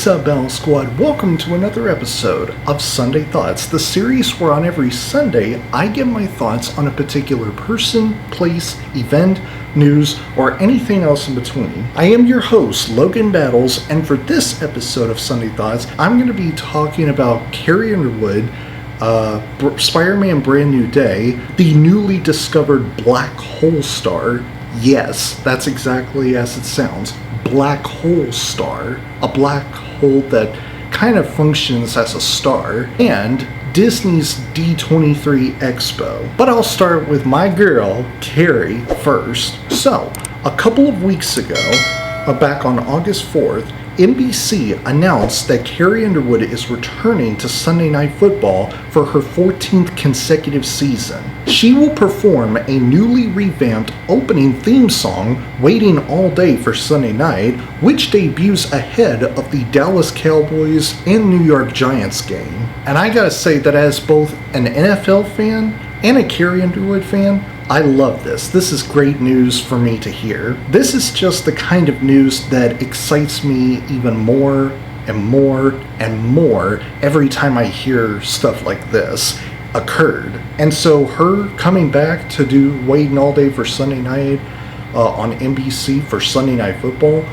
What's up, Battle Squad? Welcome to another episode of Sunday Thoughts, the series where on every Sunday I give my thoughts on a particular person, place, event, news, or anything else in between. I am your host, Logan Battles, and for this episode of Sunday Thoughts, I'm going to be talking about Carrie Underwood, Spider-Man Brand New Day, the newly discovered black hole star. Yes, that's exactly as it sounds. Black hole star, a black hole that kind of functions as a star, and Disney's D23 Expo. But I'll start with my girl, Carrie, first. So, a couple of weeks ago, back on August 4th, NBC announced that Carrie Underwood is returning to Sunday Night Football for her 14th consecutive season. She will perform a newly revamped opening theme song, Waiting All Day for Sunday Night, which debuts ahead of the Dallas Cowboys and New York Giants game. And I gotta say that as both an NFL fan and a Carrie Underwood fan, I love this. This is great news for me to hear. This is just the kind of news that excites me even more and more and more every time I hear stuff like this occurred. And so her coming back to do Waiting All Day for Sunday Night on NBC for Sunday Night Football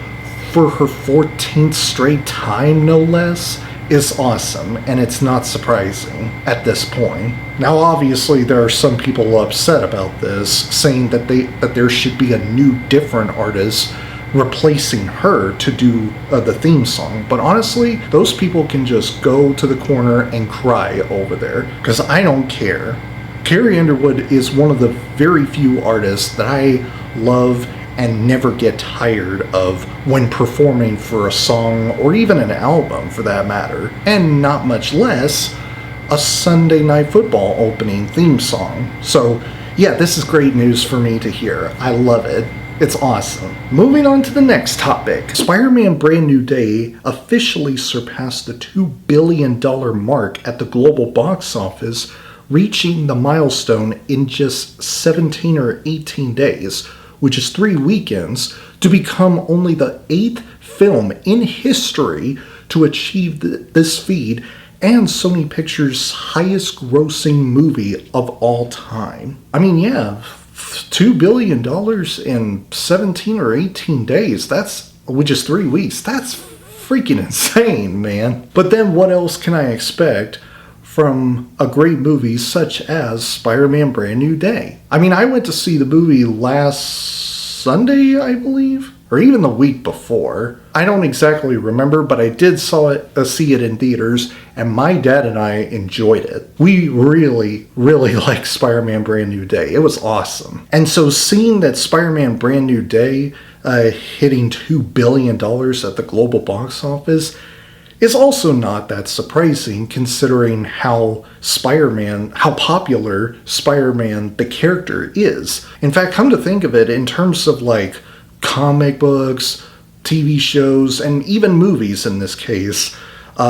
for her 14th straight time, no less, is awesome, and it's not surprising at this point. Now, obviously, there are some people upset about this, saying that there should be a new, different artist replacing her to do the theme song. But honestly, those people can just go to the corner and cry over there, because I don't care. Carrie Underwood is one of the very few artists that I love and never get tired of when performing for a song or even an album for that matter, and not much less a Sunday Night Football opening theme song. So yeah, this is great news for me to hear. I love it. It's awesome. Moving on to the next topic. Spider-Man Brand New Day officially surpassed the $2 billion mark at the global box office, reaching the milestone in just 17 or 18 days, which is 3 weekends, to become only the 8th film in history to achieve this feat and Sony Pictures' highest grossing movie of all time. I mean, yeah, $2 billion in 17 or 18 days, which is 3 weeks, that's freaking insane, man. But then what else can I expect from a great movie such as Spider-Man Brand New Day? I mean, I went to see the movie last Sunday, I believe, or even the week before. I don't exactly remember, but I did see it in theaters, and my dad and I enjoyed it. We really, really liked Spider-Man Brand New Day. It was awesome. And so seeing that Spider-Man Brand New Day hitting $2 billion at the global box office is also not that surprising, considering how popular Spider-Man the character is. In fact, come to think of it, in terms of like comic books, TV shows, and even movies in this case,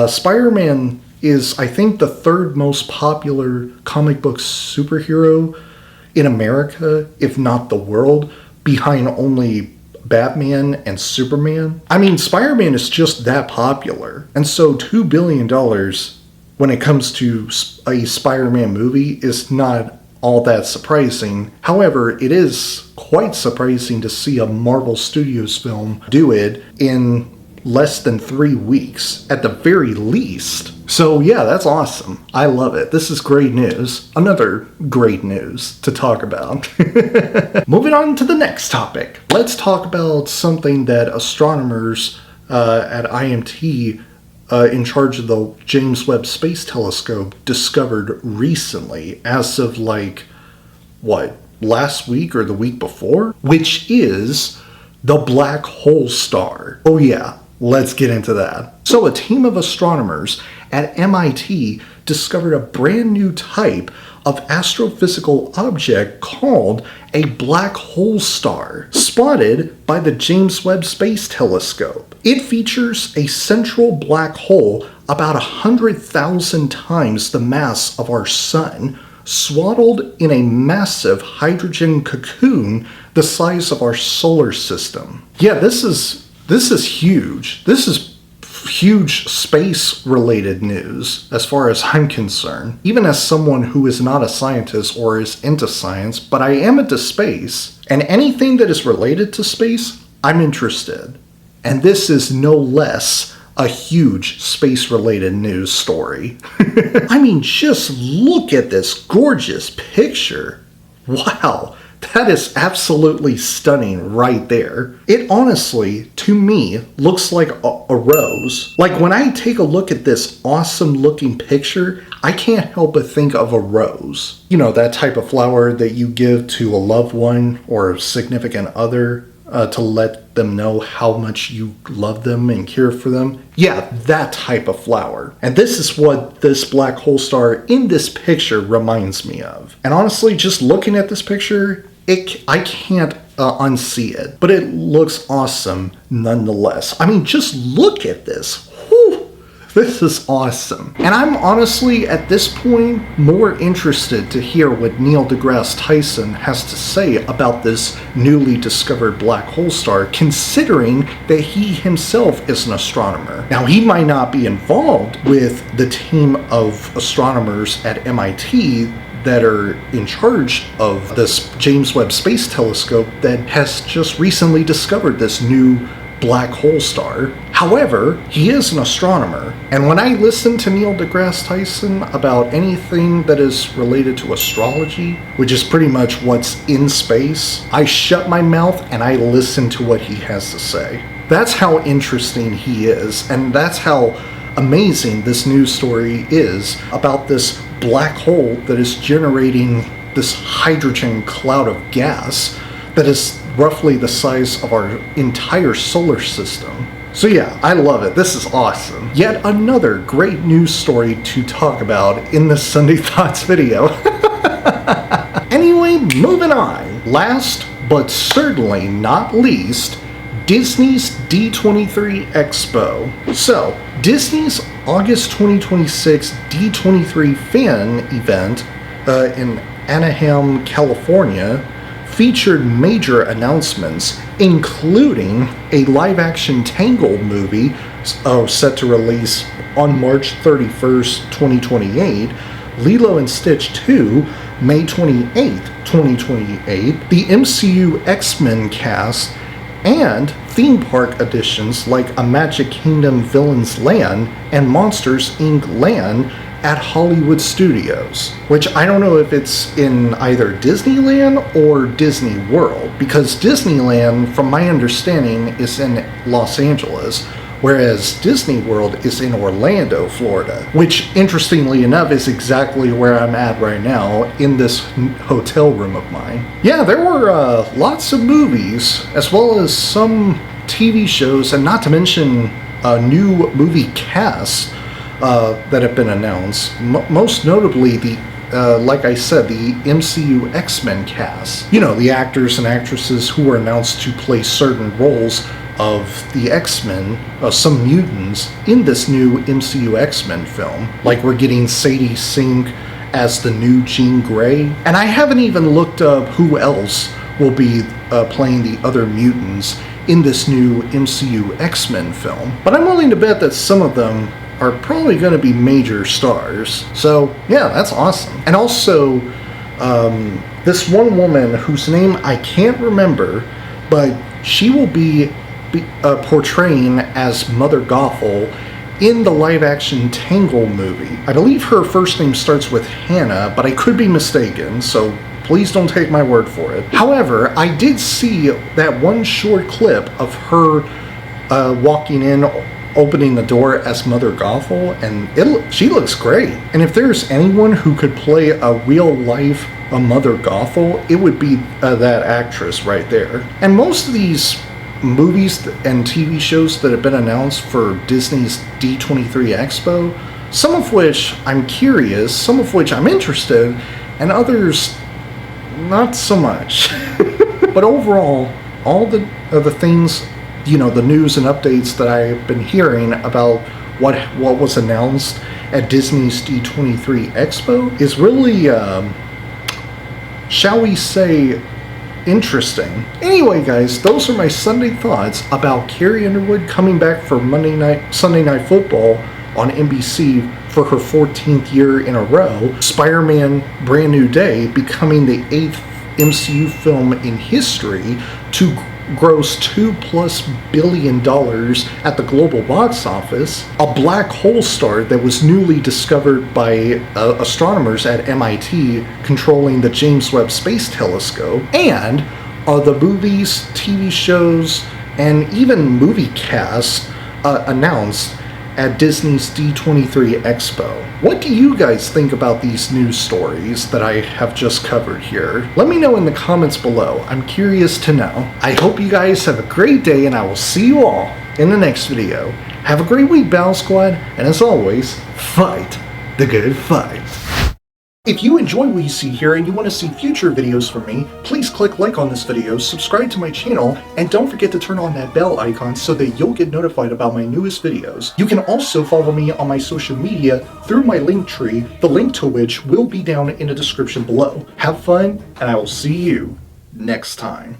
Spider-Man is, I think, the third most popular comic book superhero in America, if not the world, behind only Batman and Superman. I mean, Spider-Man is just that popular. And so $2 billion when it comes to a Spider-Man movie is not all that surprising. However, it is quite surprising to see a Marvel Studios film do it in less than 3 weeks, at the very least. So yeah, that's awesome. I love it. This is great news. Another great news to talk about. Moving on to the next topic. Let's talk about something that astronomers at IMT in charge of the James Webb Space Telescope discovered recently, as of last week or the week before, which is the black hole star. Oh yeah, let's get into that. So a team of astronomers at MIT discovered a brand new type of astrophysical object called a black hole star, spotted by the James Webb Space Telescope. It features a central black hole about 100,000 times the mass of our sun, swaddled in a massive hydrogen cocoon the size of our solar system. Yeah, this is huge. This is huge space-related news as far as I'm concerned. Even as someone who is not a scientist or is into science, but I am into space, and anything that is related to space, I'm interested. And this is no less a huge space-related news story. I mean, just look at this gorgeous picture. Wow. That is absolutely stunning right there. It honestly, to me, looks like a rose. Like when I take a look at this awesome looking picture, I can't help but think of a rose. You know, that type of flower that you give to a loved one or a significant other to let them know how much you love them and care for them. Yeah, that type of flower. And this is what this black hole star in this picture reminds me of. And honestly, just looking at this picture, I can't unsee it, but it looks awesome nonetheless. I mean, just look at this. Whew, this is awesome. And I'm honestly, at this point, more interested to hear what Neil deGrasse Tyson has to say about this newly discovered black hole star, considering that he himself is an astronomer. Now, he might not be involved with the team of astronomers at MIT that are in charge of this James Webb Space Telescope that has just recently discovered this new black hole star. However, he is an astronomer, and when I listen to Neil deGrasse Tyson about anything that is related to astrology, which is pretty much what's in space, I shut my mouth and I listen to what he has to say. That's how interesting he is, and that's how amazing this news story is about this black hole that is generating this hydrogen cloud of gas that is roughly the size of our entire solar system. So yeah, I love it. This is awesome. Yet another great news story to talk about in this Sunday Thoughts video. Anyway, moving on. Last, but certainly not least, Disney's D23 Expo. So, Disney's August 2026 D23 fan event in Anaheim, California, featured major announcements, including a live-action Tangled movie set to release on March 31st, 2028, Lilo and Stitch 2, May 28th, 2028, the MCU X-Men cast, and theme park additions like a Magic Kingdom Villains Land and Monsters Inc. Land at Hollywood Studios, which I don't know if it's in either Disneyland or Disney World, because Disneyland, from my understanding, is in Los Angeles, whereas Disney World is in Orlando, Florida, which, interestingly enough, is exactly where I'm at right now in this hotel room of mine. Yeah, there were lots of movies, as well as some TV shows, and not to mention new movie casts that have been announced. Most notably, like I said, the MCU X-Men cast. You know, the actors and actresses who were announced to play certain roles of the X-Men, some mutants, in this new MCU X-Men film. Like, we're getting Sadie Sink as the new Jean Grey. And I haven't even looked up who else will be playing the other mutants in this new MCU X-Men film. But I'm willing to bet that some of them are probably going to be major stars. So, yeah, that's awesome. And also, this one woman whose name I can't remember, but she will be portraying as Mother Gothel in the live-action Tangled movie. I believe her first name starts with Hannah, but I could be mistaken, so please don't take my word for it. However, I did see that one short clip of her walking in, opening the door as Mother Gothel, and she looks great. And if there's anyone who could play a real-life Mother Gothel, it would be that actress right there. And most of these movies and TV shows that have been announced for Disney's D23 Expo, some of which I'm curious, some of which I'm interested, and others not so much. But overall, all the things, you know, the news and updates that I've been hearing about what was announced at Disney's D23 Expo is really, shall we say, interesting. Anyway, guys, those are my Sunday thoughts about Carrie Underwood coming back for Sunday Night Football on NBC for her 14th year in a row. Spider-Man Brand New Day becoming the 8th MCU film in history to gross $2+ billion at the global box office. A black hole star that was newly discovered by astronomers at MIT controlling the James Webb Space Telescope. And the movies, TV shows, and even movie casts announced at Disney's D23 Expo. What do you guys think about these news stories that I have just covered here? Let me know in the comments below. I'm curious to know. I hope you guys have a great day, and I will see you all in the next video. Have a great week, Battle Squad, and as always, fight the good fight. If you enjoy what you see here and you want to see future videos from me, please click like on this video, subscribe to my channel, and don't forget to turn on that bell icon so that you'll get notified about my newest videos. You can also follow me on my social media through my link tree, the link to which will be down in the description below. Have fun, and I will see you next time.